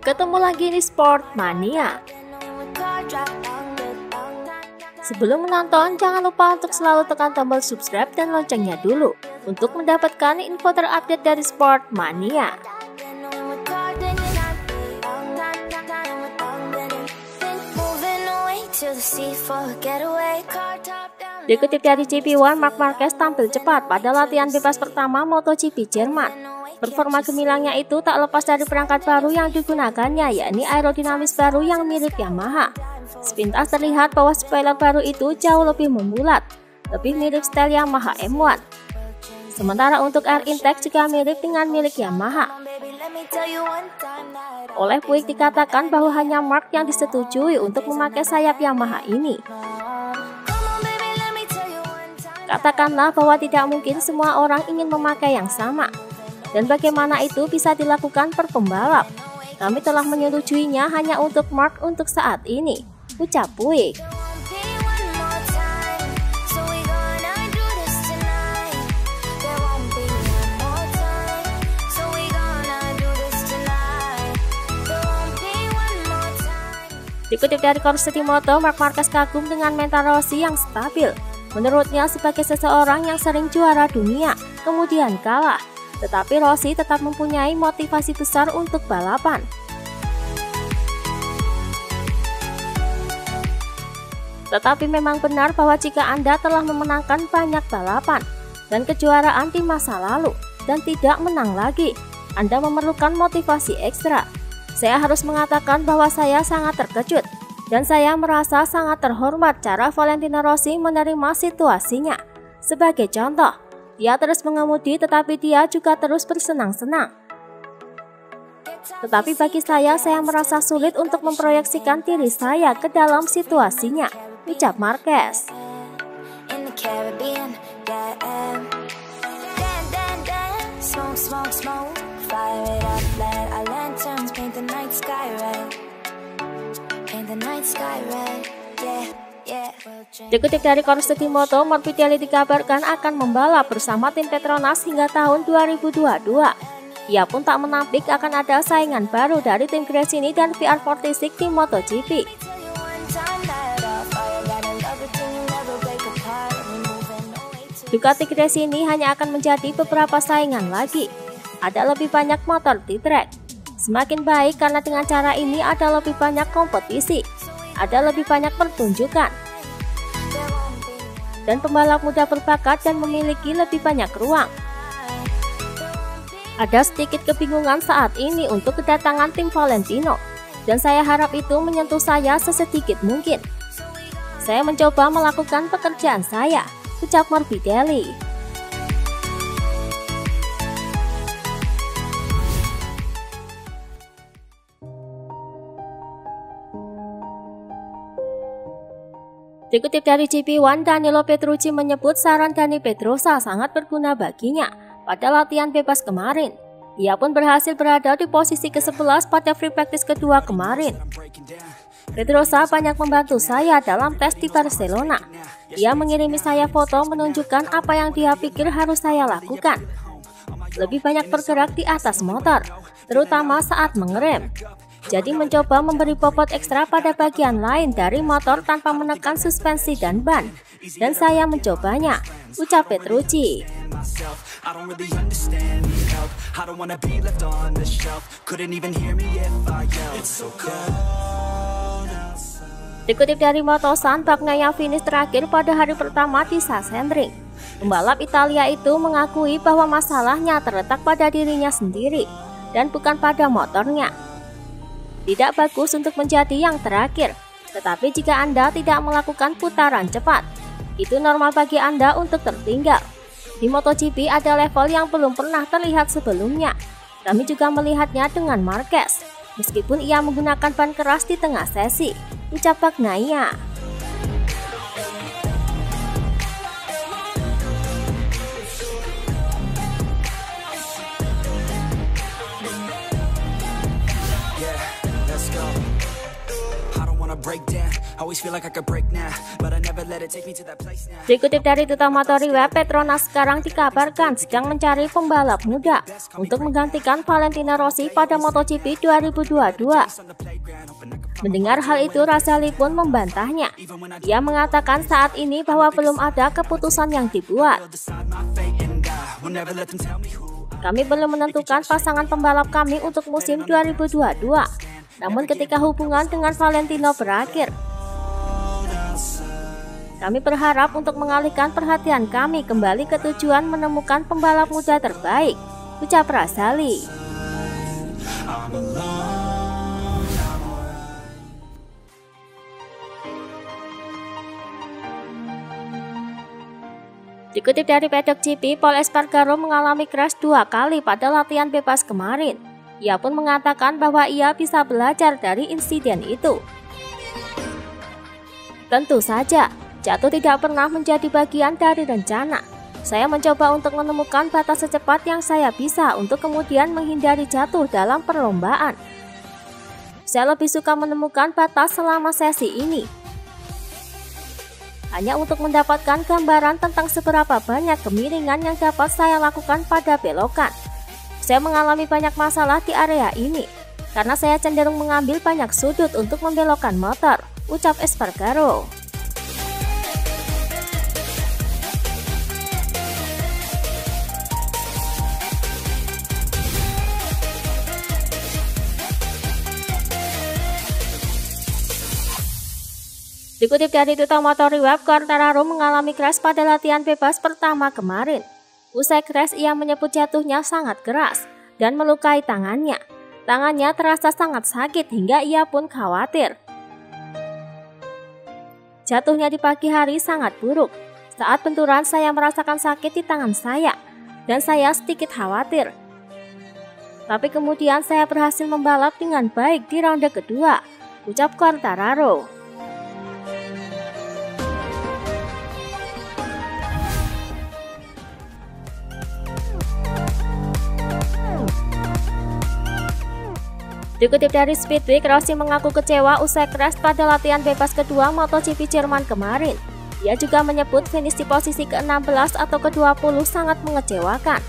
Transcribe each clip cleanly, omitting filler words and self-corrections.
Ketemu lagi di Sport Mania. Sebelum menonton, jangan lupa untuk selalu tekan tombol subscribe dan loncengnya dulu untuk mendapatkan info terupdate dari Sport Mania. Dikutip dari GP1, Marc Marquez tampil cepat pada latihan bebas pertama MotoGP Jerman. Performa gemilangnya itu tak lepas dari perangkat baru yang digunakannya, yakni aerodinamis baru yang mirip Yamaha. Sepintas terlihat bahwa spoiler baru itu jauh lebih membulat, lebih mirip style Yamaha M1. Sementara untuk air intake juga mirip dengan milik Yamaha. Oleh Puig dikatakan bahwa hanya Marc yang disetujui untuk memakai sayap Yamaha ini. Katakanlah bahwa tidak mungkin semua orang ingin memakai yang sama. Dan bagaimana itu bisa dilakukan per pembalap? Kami telah menyetujuinya hanya untuk Marc untuk saat ini, ucap Puig. Dikutip dari Corse Moto, Marc Marquez kagum dengan mental Rossi yang stabil. Menurutnya, sebagai seseorang yang sering juara dunia, kemudian kalah, tetapi Rossi tetap mempunyai motivasi besar untuk balapan. Tetapi memang benar bahwa jika Anda telah memenangkan banyak balapan dan kejuaraan di masa lalu dan tidak menang lagi, Anda memerlukan motivasi ekstra. Saya harus mengatakan bahwa saya sangat terkejut dan saya merasa sangat terhormat cara Valentino Rossi menerima situasinya. Sebagai contoh, dia terus mengemudi tetapi dia juga terus bersenang-senang. Tetapi bagi saya merasa sulit untuk memproyeksikan diri saya ke dalam situasinya, ucap Marquez. Dikutip dari Corse Moto, Morbidelli dikabarkan akan membalap bersama tim Petronas hingga tahun 2022. Ia pun tak menampik akan ada saingan baru dari tim Gresini dan VR46 di MotoGP. Ducati Gresini hanya akan menjadi beberapa saingan lagi. Ada lebih banyak motor di track. Semakin baik karena dengan cara ini ada lebih banyak kompetisi, ada lebih banyak pertunjukan. Dan pembalap muda berbakat dan memiliki lebih banyak ruang. Ada sedikit kebingungan saat ini untuk kedatangan tim Valentino, dan saya harap itu menyentuh saya sesedikit mungkin. Saya mencoba melakukan pekerjaan saya, ucap Morbidelli. Dikutip dari GP1, Danilo Petrucci menyebut saran Dani Pedrosa sangat berguna baginya pada latihan bebas kemarin. Ia pun berhasil berada di posisi ke-11 pada free practice kedua kemarin. Pedrosa banyak membantu saya dalam tes di Barcelona. Dia mengirimi saya foto menunjukkan apa yang dia pikir harus saya lakukan. Lebih banyak bergerak di atas motor, terutama saat mengerem. Jadi mencoba memberi bobot ekstra pada bagian lain dari motor tanpa menekan suspensi dan ban. Dan saya mencobanya, ucap Petrucci. Dikutip dari Motosan, Bagnaia finish terakhir pada hari pertama di Sachsenring. Pembalap Italia itu mengakui bahwa masalahnya terletak pada dirinya sendiri dan bukan pada motornya. Tidak bagus untuk menjadi yang terakhir, tetapi jika Anda tidak melakukan putaran cepat, itu normal bagi Anda untuk tertinggal. Di MotoGP ada level yang belum pernah terlihat sebelumnya. Kami juga melihatnya dengan Marquez, meskipun ia menggunakan ban keras di tengah sesi, ucap Bagnaia. Dikutip dari Duta Motor3Web, Petronas sekarang dikabarkan sedang mencari pembalap muda untuk menggantikan Valentino Rossi pada MotoGP 2022. Mendengar hal itu, Razali pun membantahnya. Ia mengatakan saat ini bahwa belum ada keputusan yang dibuat. Kami belum menentukan pasangan pembalap kami untuk musim 2022. Namun ketika hubungan dengan Valentino berakhir, kami berharap untuk mengalihkan perhatian kami kembali ke tujuan menemukan pembalap muda terbaik, ucap Razali. Dikutip dari Paddock GP, Pol Espargaro mengalami crash 2 kali pada latihan bebas kemarin. Ia pun mengatakan bahwa ia bisa belajar dari insiden itu. Tentu saja, jatuh tidak pernah menjadi bagian dari rencana. Saya mencoba untuk menemukan batas secepat yang saya bisa untuk kemudian menghindari jatuh dalam perlombaan. Saya lebih suka menemukan batas selama sesi ini, hanya untuk mendapatkan gambaran tentang seberapa banyak kemiringan yang dapat saya lakukan pada belokan. Saya mengalami banyak masalah di area ini, karena saya cenderung mengambil banyak sudut untuk membelokkan motor, ucap Espargaro. Dikutip dari Duta Motor3Web, Quartararo mengalami crash pada latihan bebas pertama kemarin. Usai crash, ia menyebut jatuhnya sangat keras dan melukai tangannya. Tangannya terasa sangat sakit hingga ia pun khawatir. Jatuhnya di pagi hari sangat buruk. Saat benturan saya merasakan sakit di tangan saya dan saya sedikit khawatir. Tapi kemudian saya berhasil membalap dengan baik di ronde kedua, ucap Quartararo. Dikutip dari Speedweek, Rossi mengaku kecewa usai crash pada latihan bebas kedua MotoGP Jerman kemarin. Ia juga menyebut finish di posisi ke-16 atau ke-20 sangat mengecewakan.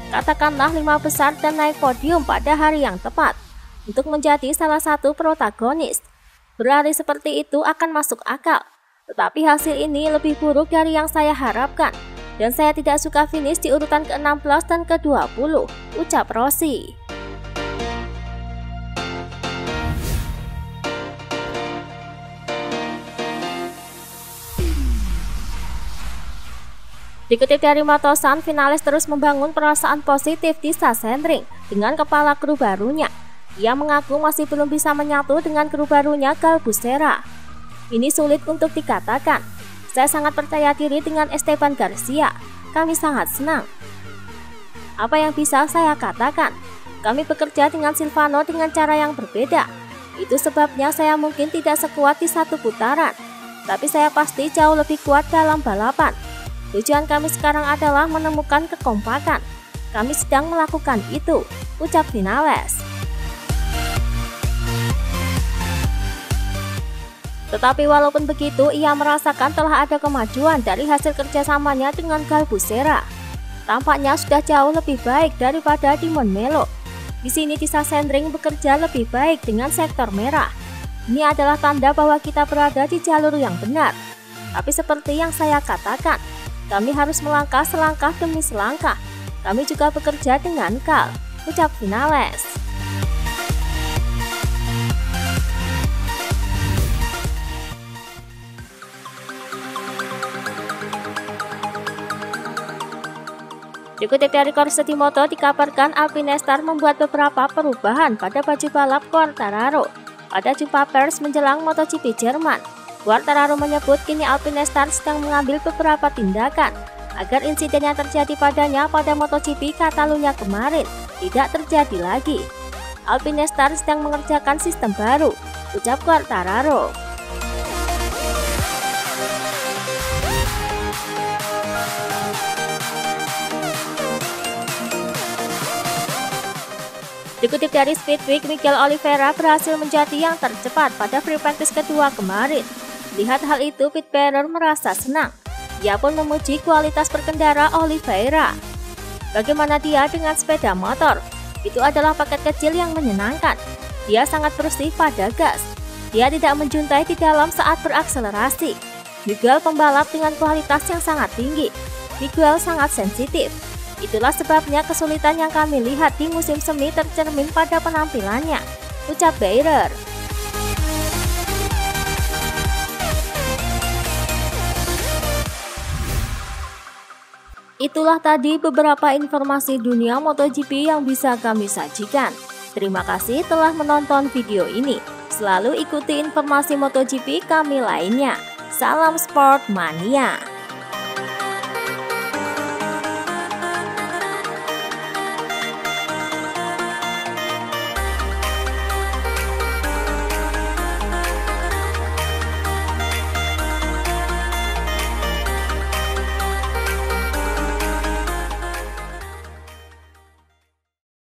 Katakanlah 5 besar dan naik podium pada hari yang tepat untuk menjadi salah satu protagonis. Berlari seperti itu akan masuk akal, tetapi hasil ini lebih buruk dari yang saya harapkan. Dan saya tidak suka finish di urutan ke-16 dan ke-20, ucap Rossi. Dikutip dari Motosan, finalis terus membangun perasaan positif di Sachsenring dengan kepala kru barunya. Ia mengaku masih belum bisa menyatu dengan kru barunya Gal Buschera. Ini sulit untuk dikatakan. Saya sangat percaya diri dengan Esteban Garcia. Kami sangat senang. Apa yang bisa saya katakan? Kami bekerja dengan Silvano dengan cara yang berbeda. Itu sebabnya saya mungkin tidak sekuat di satu putaran. Tapi saya pasti jauh lebih kuat dalam balapan. Tujuan kami sekarang adalah menemukan kekompakan. Kami sedang melakukan itu, ucap Vinales. Tetapi walaupun begitu, ia merasakan telah ada kemajuan dari hasil kerjasamanya dengan Gal Buschera. Tampaknya sudah jauh lebih baik daripada di Montmello. Di sini di Sachsenring bekerja lebih baik dengan sektor merah. Ini adalah tanda bahwa kita berada di jalur yang benar. Tapi seperti yang saya katakan, kami harus melangkah selangkah demi selangkah. Kami juga bekerja dengan Gal, ucap Vinales. Dikutip dari Corsetti Moto, dikabarkan Alpinestar membuat beberapa perubahan pada baju balap Quartararo pada jumpa pers menjelang MotoGP Jerman. Quartararo menyebut kini Alpinestar sedang mengambil beberapa tindakan agar insiden yang terjadi padanya pada MotoGP Catalunya kemarin tidak terjadi lagi. Alpinestar sedang mengerjakan sistem baru, ucap Quartararo. Dikutip dari Speedweek, Miguel Oliveira berhasil menjadi yang tercepat pada free practice kedua kemarin. Lihat hal itu, Pete Bearer merasa senang. Ia pun memuji kualitas berkendara Oliveira. Bagaimana dia dengan sepeda motor? Itu adalah paket kecil yang menyenangkan. Dia sangat bersih pada gas. Dia tidak menjuntai di dalam saat berakselerasi. Miguel pembalap dengan kualitas yang sangat tinggi. Miguel sangat sensitif. Itulah sebabnya kesulitan yang kami lihat di musim semi tercermin pada penampilannya, ucap Bearer. Itulah tadi beberapa informasi dunia MotoGP yang bisa kami sajikan. Terima kasih telah menonton video ini. Selalu ikuti informasi MotoGP kami lainnya. Salam Sport Mania.